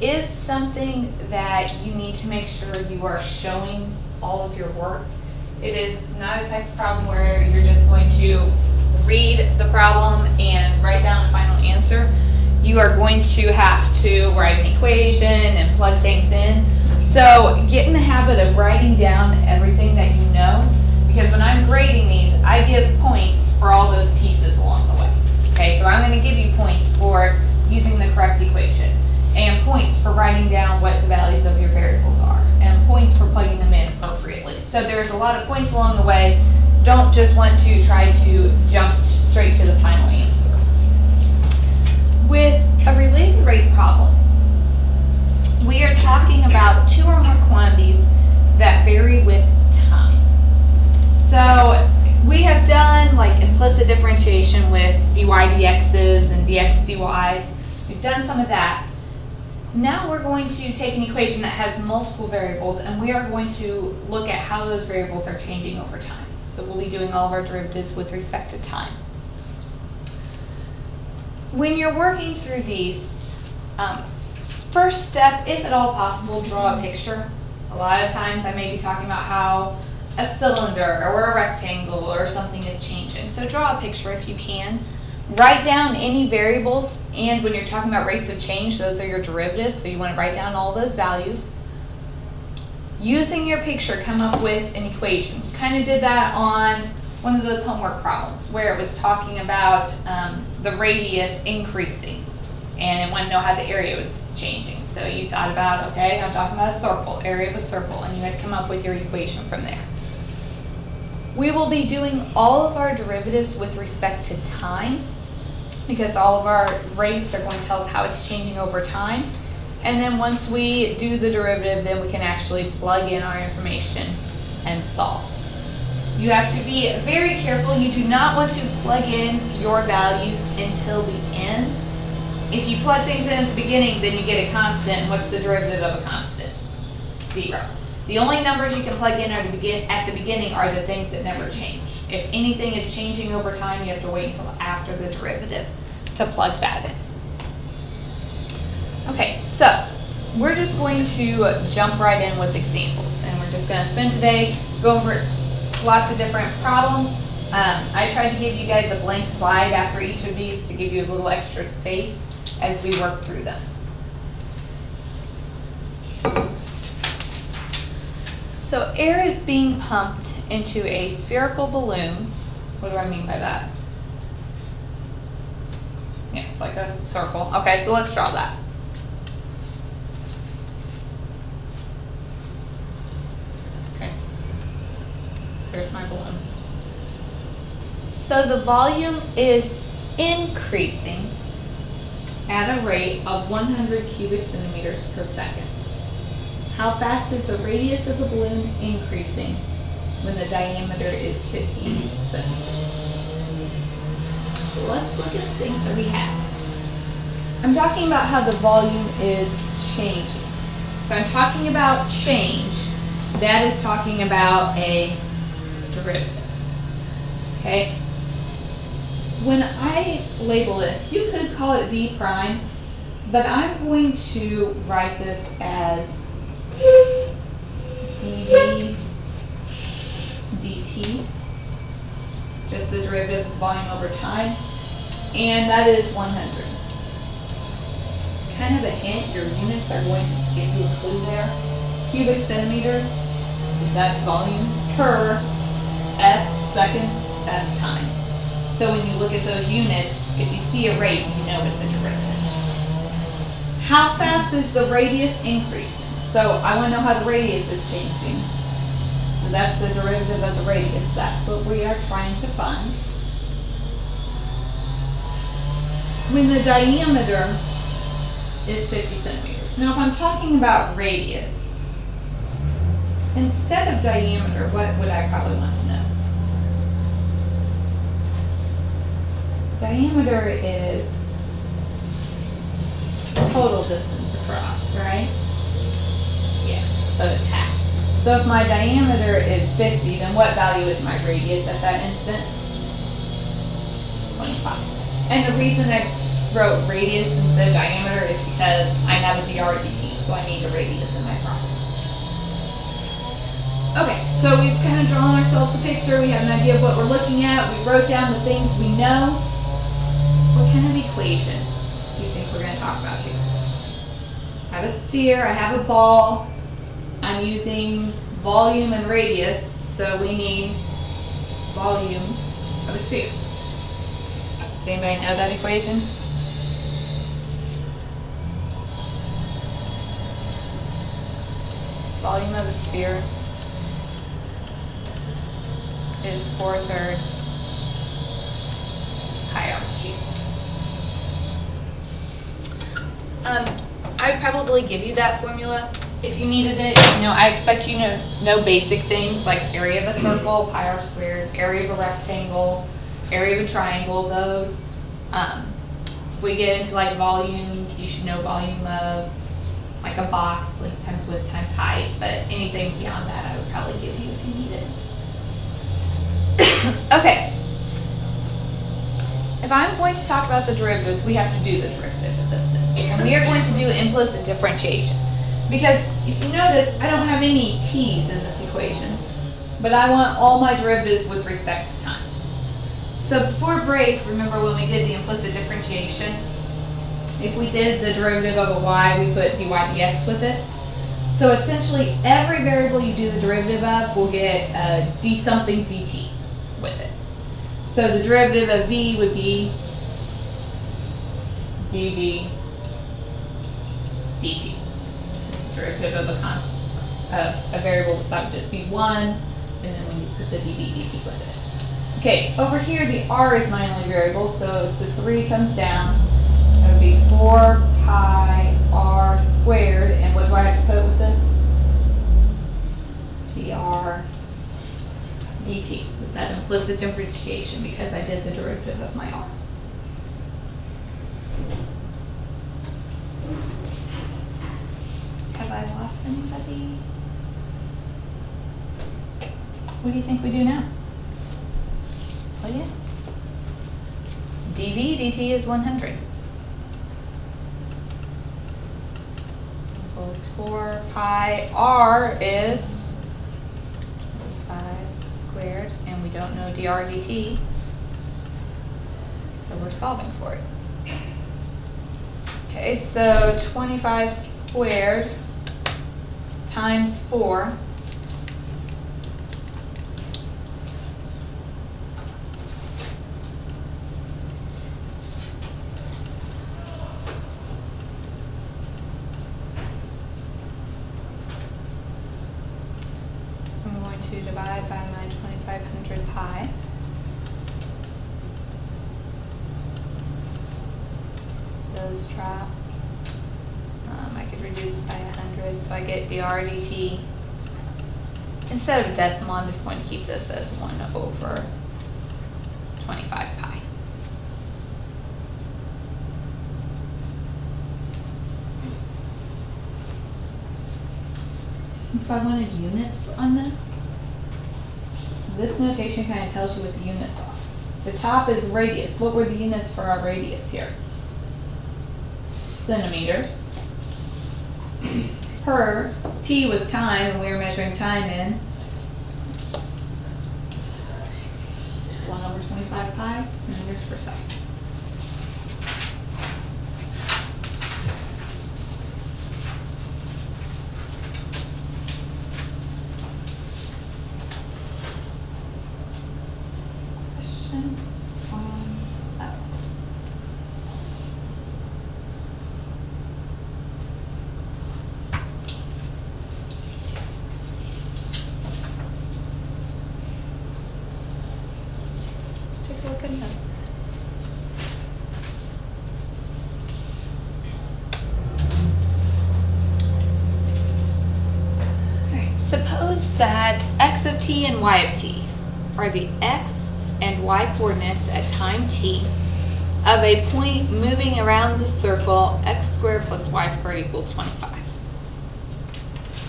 is something that you need to make sure you are showing all of your work. It is not a type of problem where you're just going to read the problem and write down a final answer. You are going to have to write an equation and plug things in. So get in the habit of writing down everything that you know, because when I'm grading these, I give points for all those pieces along the way. Okay, so I'm going to give you points for using the correct equation, and points for writing down what the values of your variables are, and points for plugging them in appropriately. So there's a lot of points along the way. Don't just want to try to jump straight to the final answer. With a related rate problem, we are talking about two or more quantities that vary with time. So we have done like implicit differentiation with dy dx's and dx dy's. We've done some of that. Now we're going to take an equation that has multiple variables, and we are going to look at how those variables are changing over time. So we'll be doing all of our derivatives with respect to time. When you're working through these, first step, if at all possible, draw a picture. A lot of times I may be talking about how a cylinder or a rectangle or something is changing. So draw a picture if you can. Write down any variables, and when you're talking about rates of change, those are your derivatives, so you want to write down all those values. Using your picture, come up with an equation. You kind of did that on one of those homework problems where it was talking about the radius increasing, and it wanted to know how the area was changing. So you thought about, okay, I'm talking about a circle, area of a circle, and you had to come up with your equation from there. We will be doing all of our derivatives with respect to time, because all of our rates are going to tell us how it's changing over time. And then once we do the derivative, then we can actually plug in our information and solve. You have to be very careful. You do not want to plug in your values until the end. If you plug things in at the beginning, then you get a constant. And what's the derivative of a constant? 0. The only numbers you can plug in at the beginning are the things that never change. If anything is changing over time, you have to wait until after the derivative to plug that in. Okay, so we're just going to jump right in with examples, and we're just going to spend today, go over lots of different problems. I tried to give you guys a blank slide after each of these to give you a little extra space as we work through them. So air is being pumped into a spherical balloon. What do I mean by that? Yeah, it's like a circle. Okay, so let's draw that. Okay, there's my balloon. So the volume is increasing at a rate of 100 cubic centimeters per second. How fast is the radius of the balloon increasing when the diameter is 15 centimeters? So let's look at the things that we have. I'm talking about how the volume is changing. If I'm talking about change, that is talking about a derivative. Okay? When I label this, you could call it v prime, but I'm going to write this as dv dt, just the derivative of volume over time, and that is 100. Kind of a hint, your units are going to give you a clue there. Cubic centimeters, that's volume, per s seconds, that's time. So when you look at those units, if you see a rate, you know it's a derivative. How fast is the radius increasing? So I want to know how the radius is changing. So that's the derivative of the radius. That's what we are trying to find. When the diameter is 50 centimeters. Now if I'm talking about radius, instead of diameter, what would I probably want to know? Diameter is total distance across, right? Yeah, so it's half. So if my diameter is 50, then what value is my radius at that instant? 25. And the reason I wrote radius instead of diameter is because I have a DRDT, so I need a radius in my problem. Okay, so we've kind of drawn ourselves a picture. We have an idea of what we're looking at. We wrote down the things we know. What kind of equation do you think we're going to talk about here? I have a sphere, I have a ball. I'm using volume and radius, so we need volume of a sphere. Does anybody know that equation? Volume of a sphere is 4/3 pi r/cube. I'd probably give you that formula if you needed it. You know, I expect you to know basic things like area of a circle, pi r squared, area of a rectangle, area of a triangle, those. If we get into like volumes, you should know volume of like a box, length times width times height, but anything beyond that I would probably give you if you need it. Okay. If I'm going to talk about the derivatives, we have to do the derivative of this thing. And we are going to do implicit differentiation. Because if you notice, I don't have any t's in this equation, but I want all my derivatives with respect to time. So before break, remember when we did the implicit differentiation, if we did the derivative of a y, we put dy dx with it. So essentially, every variable you do the derivative of will get d something dt with it. So the derivative of v would be dv dt. It's the derivative of a variable, that would just be 1, and then when you put the dv dt with it. Okay, over here the r is my only variable, so if the 3 comes down, it would be 4 pi r squared, and what do I have to put with this? dr dt, with that implicit differentiation because I did the derivative of my r. Have I lost anybody? What do you think we do now? Oh yeah. dv dt is 100. Equals 4 pi r is 5 squared, and we don't know dr dt, so we're solving for it. Okay, so 25 squared times 4 I'm going to divide by my 2500 pi. Those drop. I could reduce it by 100, so I get dr dt. Instead of a decimal, I'm just going to keep this as 1 over 25 pi. If I wanted units on this notation kind of tells you what the units are. The top is radius. What were the units for our radius here? Centimeters. Per, t was time, and we were measuring time in 1 over 25 pi centimeters per second. Questions on that? Let's take a look at that. Alright, suppose that x of t and y of t are the x and y coordinates at time t of a point moving around the circle x squared plus y squared equals 25.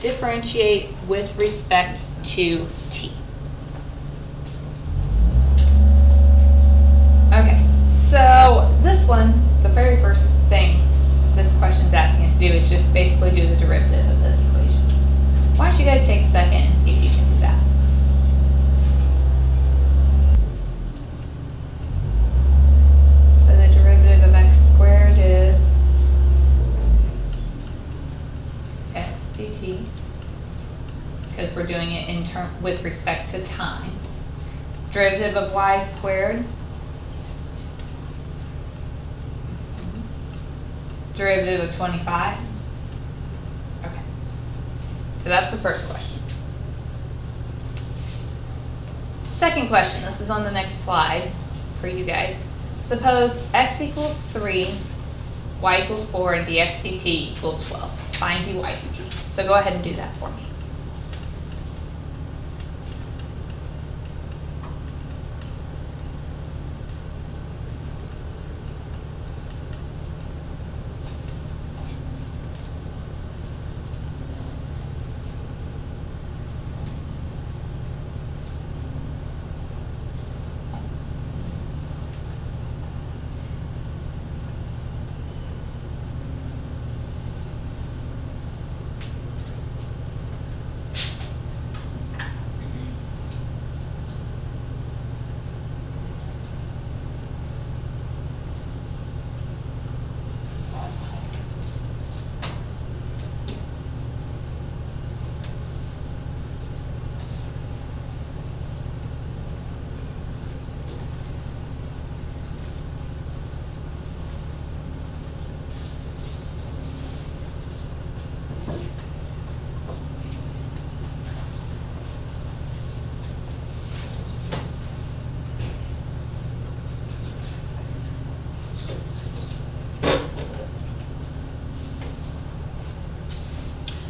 Differentiate with respect to t. Okay, so this one, the very do the derivative of this equation. Why don't you guys take a second and see if you can do that. So the derivative of x squared is x dt, because we're doing it in with respect to time. Derivative of y squared, derivative of 25. Okay, so that's the first question. Second question, this is on the next slide for you guys. Suppose x equals 3, y equals 4, and dx dt equals 12. Find dy dt. So go ahead and do that for me.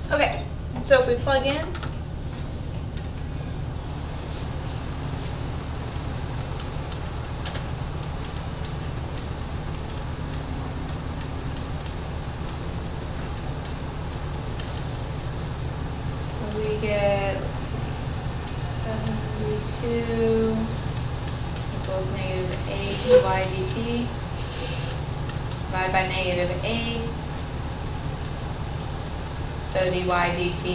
Okay, so if we plug in, so we get, let's see, 72 equals negative 8 dy dt, divided by negative 8. So dy dt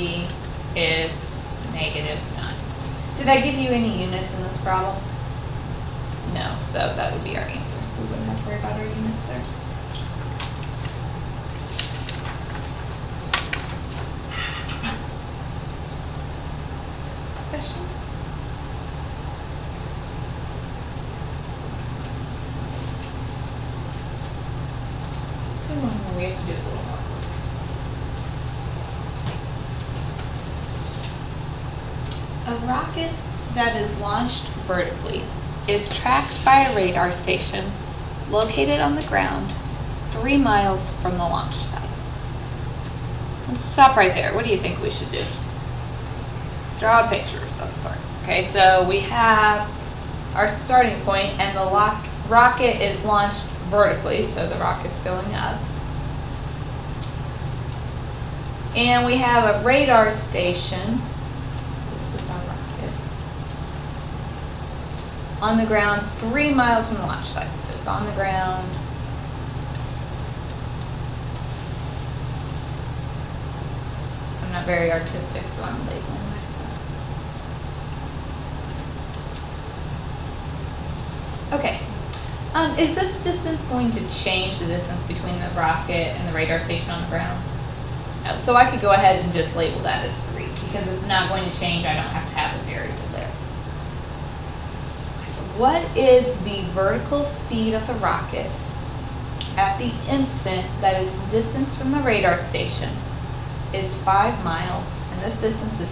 is negative 9. Did I give you any units in this problem? No, so that would be our answer. We wouldn't have to worry about our units there. Questions? Let's do one more. We have to do it a little more. A rocket that is launched vertically is tracked by a radar station located on the ground 3 miles from the launch site. Let's stop right there. What do you think we should do? Draw a picture of some sort. Okay, so we have our starting point, and the rocket is launched vertically, so the rocket's going up. And we have a radar station on the ground 3 miles from the launch site. So it's on the ground. I'm not very artistic, so I'm labeling myself. Okay. Is this distance going to change the distance between the rocket and the radar station on the ground? No. So I could go ahead and just label that as 3, because it's not going to change. I don't have to have a variable there. What is the vertical speed of the rocket at the instant that its distance from the radar station is 5 miles, and this distance is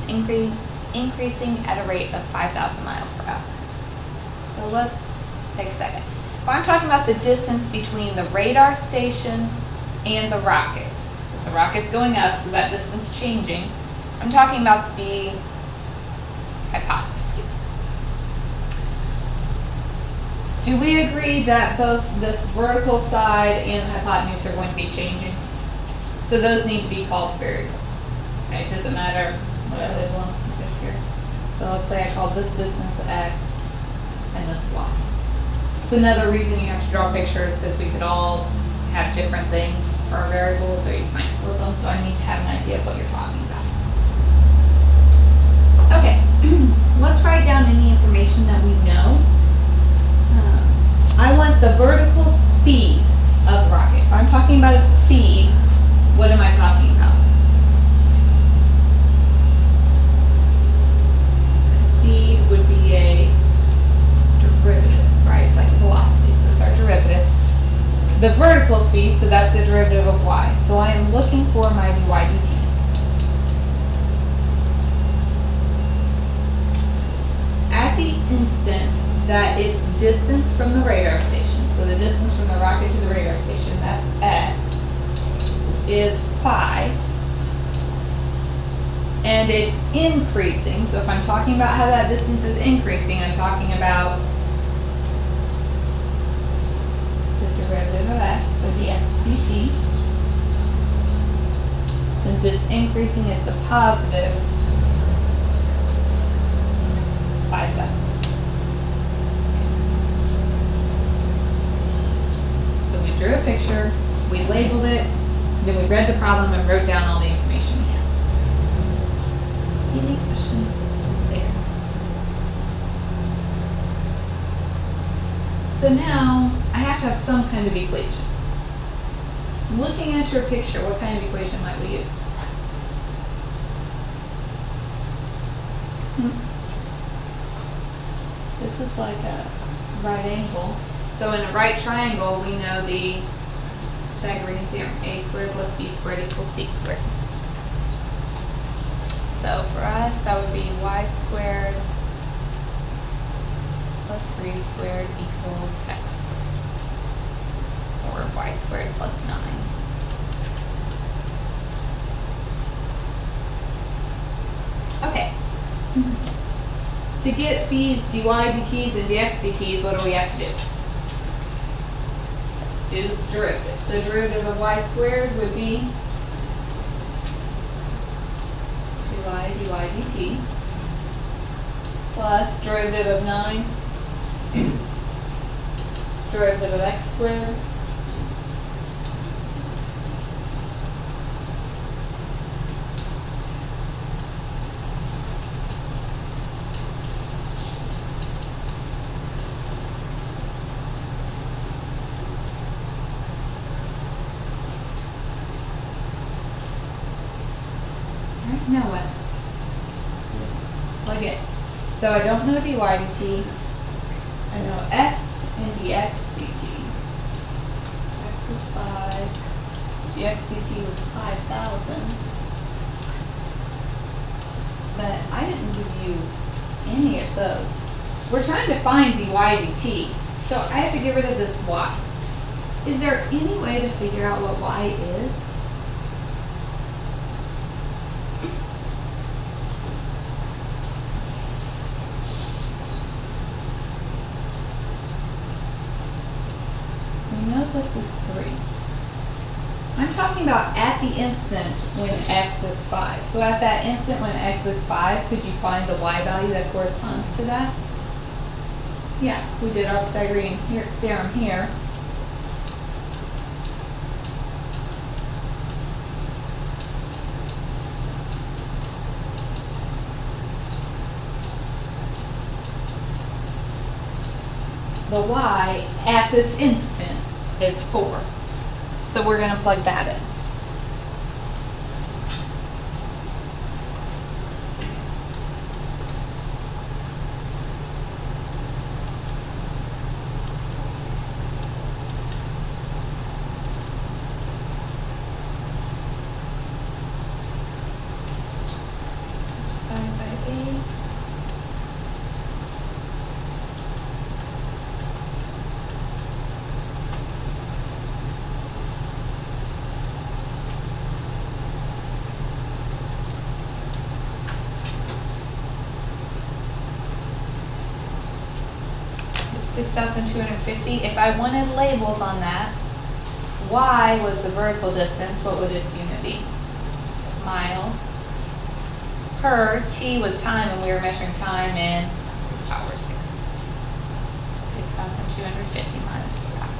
increasing at a rate of 5,000 miles per hour? So let's take a second. If I'm talking about the distance between the radar station and the rocket, because the rocket's going up, so that distance is changing, I'm talking about the hypotenuse. Do we agree that both this vertical side and the hypotenuse are going to be changing? So those need to be called variables. Okay, it doesn't matter what I label them like this here. So let's say I call this distance x and this y. It's another reason you have to draw pictures, because we could all have different things are variables, or you might flip them, so I need to have an idea of what you're talking about. Okay, let's write down any information that we know. I want the vertical speed of the rocket. If I'm talking about its speed, what am I talking about? Speed would be a derivative, right? It's like velocity, so it's our derivative. The vertical speed, so that's the derivative of y. So I am looking for my dy dt. At the instant that its distance from the radar station, so the distance from the rocket to the radar station, that's x, is 5, and it's increasing. So if I'm talking about how that distance is increasing, I'm talking about the derivative of x, so dx dt. Since it's increasing, it's a positive 5,000. So we drew a picture, we labeled it, then we read the problem and wrote down all the information we had. Any questions there? So now I have to have some kind of equation. Looking at your picture, what kind of equation might we use? This is like a right angle. So in a right triangle, we know the Pythagorean theorem, a squared plus b squared equals c squared. So for us, that would be y squared plus 3 squared equals x squared, or y squared plus 9. Okay. To get these dy dt's and dx dt's, what do we have to do? Do this derivative. So derivative of y squared would be 2y dy dt plus derivative of 9, derivative of x squared, now what? Plug it. So I don't know dy dt. I know x and dx dt. X is 5. Dx dt was 5,000. But I didn't give you any of those. We're trying to find dy dt. So I have to get rid of this y. Is there any way to figure out what y is? We know this is 3. I'm talking about at the instant when x is 5. So at that instant when x is 5, could you find the y value that corresponds to that? Yeah, we did our Pythagorean theorem here. The y at this instant is 4. So we're going to plug that in. $6,250. If I wanted labels on that, y was the vertical distance, what would its unit be? Miles. Per, t was time, and we were measuring time in hours here. 6,250 minus per hour.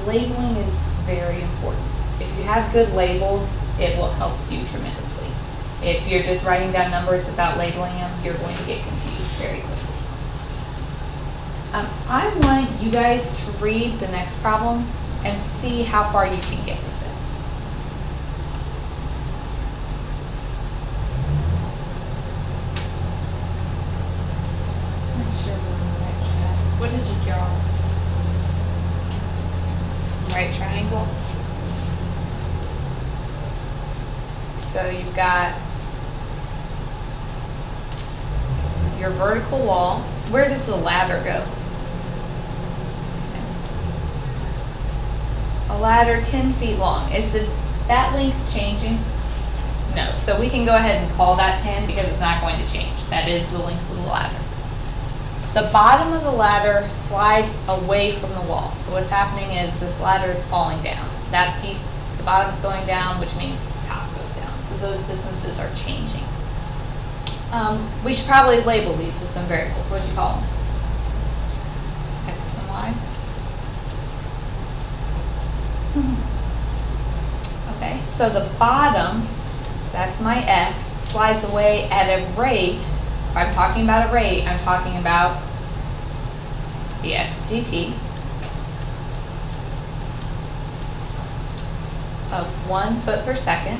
labeling is very important. If you have good labels, it will help you tremendously. If you're just writing down numbers without labeling them, you're going to get confused very quickly. I want you guys to read the next problem and see how far you can get with it. Let's make sure we're on the right track. What did you draw? Right triangle. So you've got your vertical wall. Where does the ladder go? A ladder 10 feet long. Is that length changing? No. So we can go ahead and call that 10 because it's not going to change. That is the length of the ladder. The bottom of the ladder slides away from the wall. So what's happening is this ladder is falling down. That piece, the bottom's going down, which means the top goes down. So those distances are changing. We should probably label these with some variables. What would you call them? X and Y. Okay, so the bottom, that's my X, slides away at a rate. If I'm talking about a rate, I'm talking about dx dt of 1 foot per second.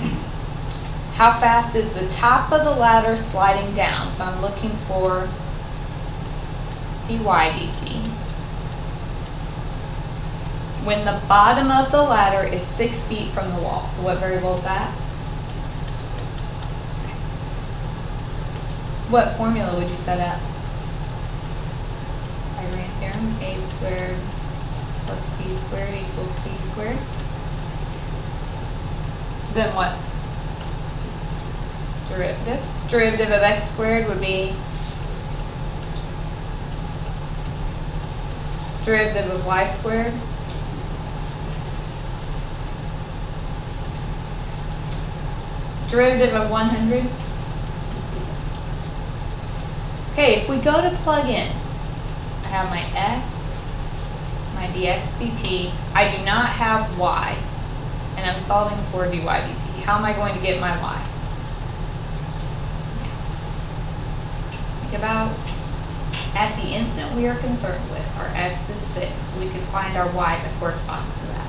How fast is the top of the ladder sliding down? So I'm looking for dy dt. When the bottom of the ladder is 6 feet from the wall. So what variable is that? What formula would you set up? Pythagorean theorem, a squared plus b squared equals c squared. Then what? Derivative. Derivative of x squared would be derivative of y squared. Derivative of 100. Okay, if we go to plug in, I have my x, my dx dt. I do not have y, and I'm solving for dy dt. How am I going to get my y? Think about at the instant we are concerned with. Our x is 6. We could find our y that corresponds to that.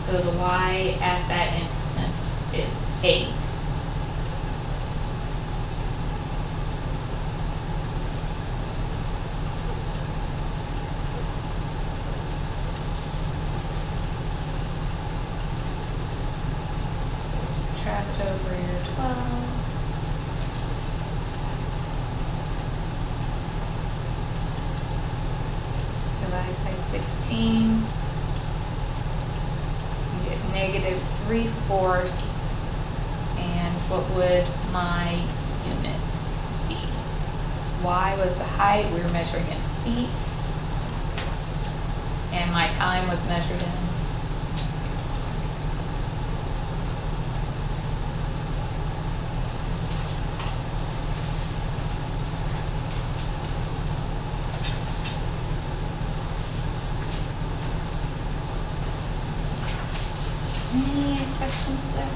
So the y at that instant is 8. So subtract over your 12. Divide by 16. Negative 3/4, and what would my units be? Y was the height, we were measuring in feet, and my time was measured in Any questions there?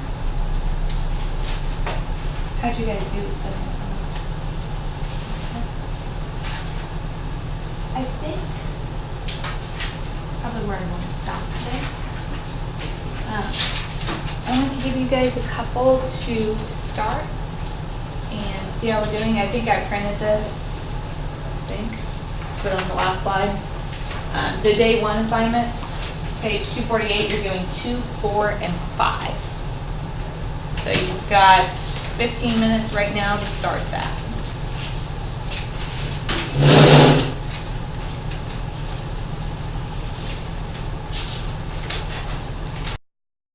How'd you guys do with 7? I think that's probably where I want to stop today. I want to give you guys a couple to start and see how we're doing. I think I printed this, put it on the last slide. The day 1 assignment. Page 248, you're doing 2, 4, and 5. So you've got 15 minutes right now to start that.